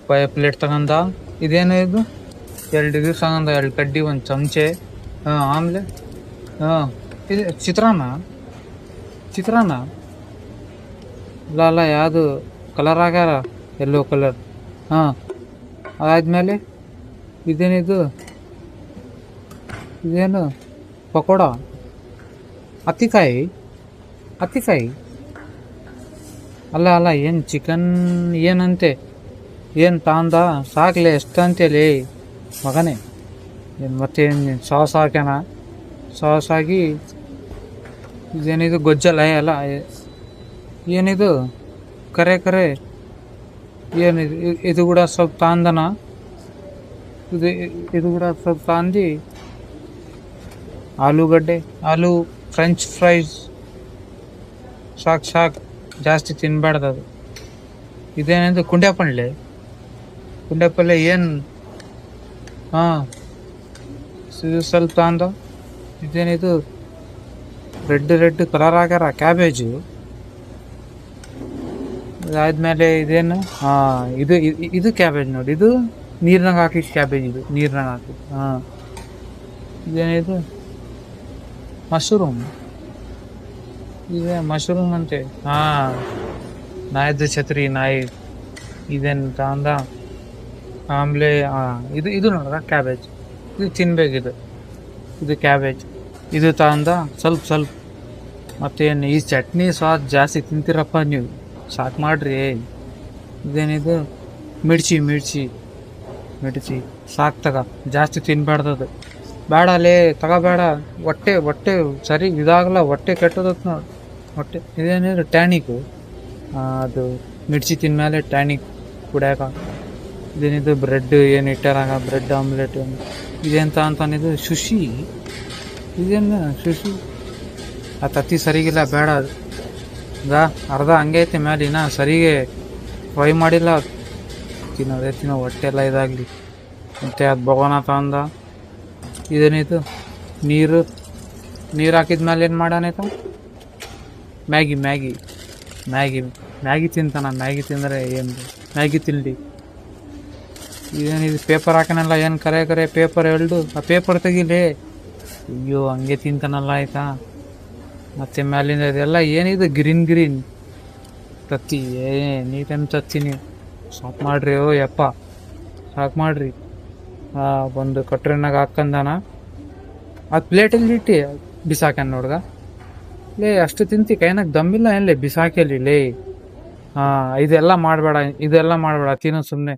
Plate ತಗೊಂಡ. ಇದೇನು ಇದು? 2 ಇದು ತಗೊಂಡ, 2 ಕಡ್ಡಿ, 1 ಚಮಚೆ. ಆಮೇಲೆ ಇದು ಚಿತ್ರಾನ್ನ. ಅಲ್ಲ ಯಾವುದು ಕಲರ್ ಆಗ್ಯಾರ, ಯೆಲ್ಲೋ ಕಲರ್. ಅದಾದ್ಮೇಲೆ ಇದೇನಿದು? ಇದೇನು? ಪಕೋಡ, ಹತ್ತಿಕಾಯಿ. ಅಲ್ಲ ಏನು ಚಿಕನ್ ಏನಂತೆ? ಏನು ತಾಂದ? ಸಾಕ್ಲೆ, ಎಷ್ಟಂತೇಳಿ ಮಗನೇ. ಏನು ಮತ್ತೇನು ಸಾಸ್ ಹಾಕ್ಯಾನ? ಸಾಸ್ ಆಗಿ ಇದೇನಿದು? ಗೊಜ್ಜಲ್ಲ ಅಲ್ಲ, ಏನಿದು? ಕರೆ ಏನಿದು? ಇದು ಕೂಡ ಸ್ವಲ್ಪ ತಾಂದನ. ಇದು ಕೂಡ ಸ್ವಲ್ಪ ತಾಂದಿ. ಆಲೂ ಫ್ರೆಂಚ್ ಫ್ರೈಸ್. ಸಾಕು, ಜಾಸ್ತಿ ತಿನ್ಬಾರ್ದು ಅದು. ಇದೇನಿದು? ಕುಂಡ್ಯಾಪಲ್ಲೆ ಏನು? ಇದು ಸ್ವಲ್ಪ ತಾಂದ. ಇದೇನಿದು? ರೆಡ್ ಕಲರ್ ಆಗ್ಯಾರ, ಕ್ಯಾಬೇಜು. ಅದಾದ್ಮೇಲೆ ಇದೇನು? ಇದು ಕ್ಯಾಬೇಜ್ ನೋಡಿ. ಇದು ನೀರ್ನಾಗ ಹಾಕಿದ ಕ್ಯಾಬೇಜ್. ಇದು ನೀರ್ನಾಗ ಹಾಕಿ. ಇದೇನಿದು? ಮಶ್ರೂಮ್. ಇದೆ ಮಶ್ರೂಮ್ ಅಂತೆ. ನಾಯಿದ್ದು ಛತ್ರಿ ನಾಯಿ. ಇದೇನು ತಂದ? ಆಮೇಲೆ ಇದು ನೋಡ್ರ ಕ್ಯಾಬೇಜ್. ಇದು ತಿನ್ಬೇಕಿದು. ಇದು ಕ್ಯಾಬೇಜ್. ಇದು ತಂದ ಸ್ವಲ್ಪ. ಮತ್ತೇನು ಈ ಚಟ್ನಿ ಸಾಸ್ ಜಾಸ್ತಿ ತಿಂತೀರಪ್ಪ ನೀವು, ಸಾಕು ಮಾಡ್ರಿ. ಇದೇನಿದು? ಮಿರ್ಚಿ ಸಾಕು ತಗ, ಜಾಸ್ತಿ ತಿನ್ಬಾರ್ದದು. ಬೇಡ ಅಲ್ಲೇ ತಗೋಬೇಡ. ಹೊಟ್ಟೆ ಸರಿ ಇದಾಗಲ್ಲ, ಹೊಟ್ಟೆ ಕೆಟ್ಟದತ್ ನೋಡಿ ಹೊಟ್ಟೆ. ಇದೇನಿದ್ರು? ಟ್ಯಾನಿಕು. ಅದು ಮಿರ್ಚಿ ತಿಂದಮೇಲೆ ಟ್ಯಾನಿಕ್ ಕುಡಿಯಾಕ. ಇದೇನಿದು? ಬ್ರೆಡ್ ಏನು ಇಟ್ಟಾರಾಗ, ಬ್ರೆಡ್ ಆಮ್ಲೆಟ್. ಇದೆಂತ ಅಂತಾನಿದು? ಸುಶಿ. ಇದೇನು ಸುಶಿ? ಆ ತತ್ತಿ ಸರಿಗಿಲ್ಲ, ಬೇಡ ಅದು. ಅರ್ಧ ಹಂಗೆ ಐತೆ ಮ್ಯಾಲಿನ, ಸರಿಗೆ ಫ್ರೈ ಮಾಡಿಲ್ಲ. ತಿನ್ನೋ ಹೊಟ್ಟೆ ಎಲ್ಲ ಇದಾಗಲಿ ಮತ್ತೆ. ಅದು ಭಗವಾನ ತಂದ. ಇದೇನಿದು? ನೀರು ಹಾಕಿದ್ಮೇಲೆ ಏನು ಮಾಡಾನೈತ? ಮ್ಯಾಗಿ ತಿಂತಾನ. ಮ್ಯಾಗಿ ತಿಂದರೆ ಏನು? ಮ್ಯಾಗಿ ತಿನ್ಲಿ. ಇದೇನಿದು? ಪೇಪರ್ ಹಾಕನಲ್ಲ, ಏನು ಕರೆ ಪೇಪರ್ ಎಳ್ದು. ಆ ಪೇಪರ್ ತೆಗಿಲಿ. ಅಯ್ಯೋ, ಹಂಗೆ ತಿಂತಾನಲ್ಲ. ಆಯ್ತಾ? ಮತ್ತೆ ಮ್ಯಾಲಿಂದ ಇದೆಲ್ಲ ಏನಿದು? ಗ್ರೀನ್ ತತ್ತಿ. ನೀಟೇನು ತತ್ತಿ ನೀವು? ಸಾಕು ಮಾಡ್ರಿ. ಯಪ್ಪ, ಸಾಕು ಮಾಡ್ರಿ. ಒಂದು ಕಟ್ರಿನಾಗ ಹಾಕಂದಾನ. ಅದು ಪ್ಲೇಟಲ್ಲಿ ಇಟ್ಟು ಬಿಸಾಕ್ಯಾನ ನೋಡ್ಗ. ಲೇ, ಅಷ್ಟು ತಿಂತಿ, ಕೈನಾಗ ದಮ್ಮಿಲ್ಲ ಏನ್ಲೇ? ಬಿಸಾಕಲಿ ಲೇ. ಇದೆಲ್ಲ ಮಾಡಬೇಡ ತಿನ್ನೋ ಸುಮ್ಮನೆ.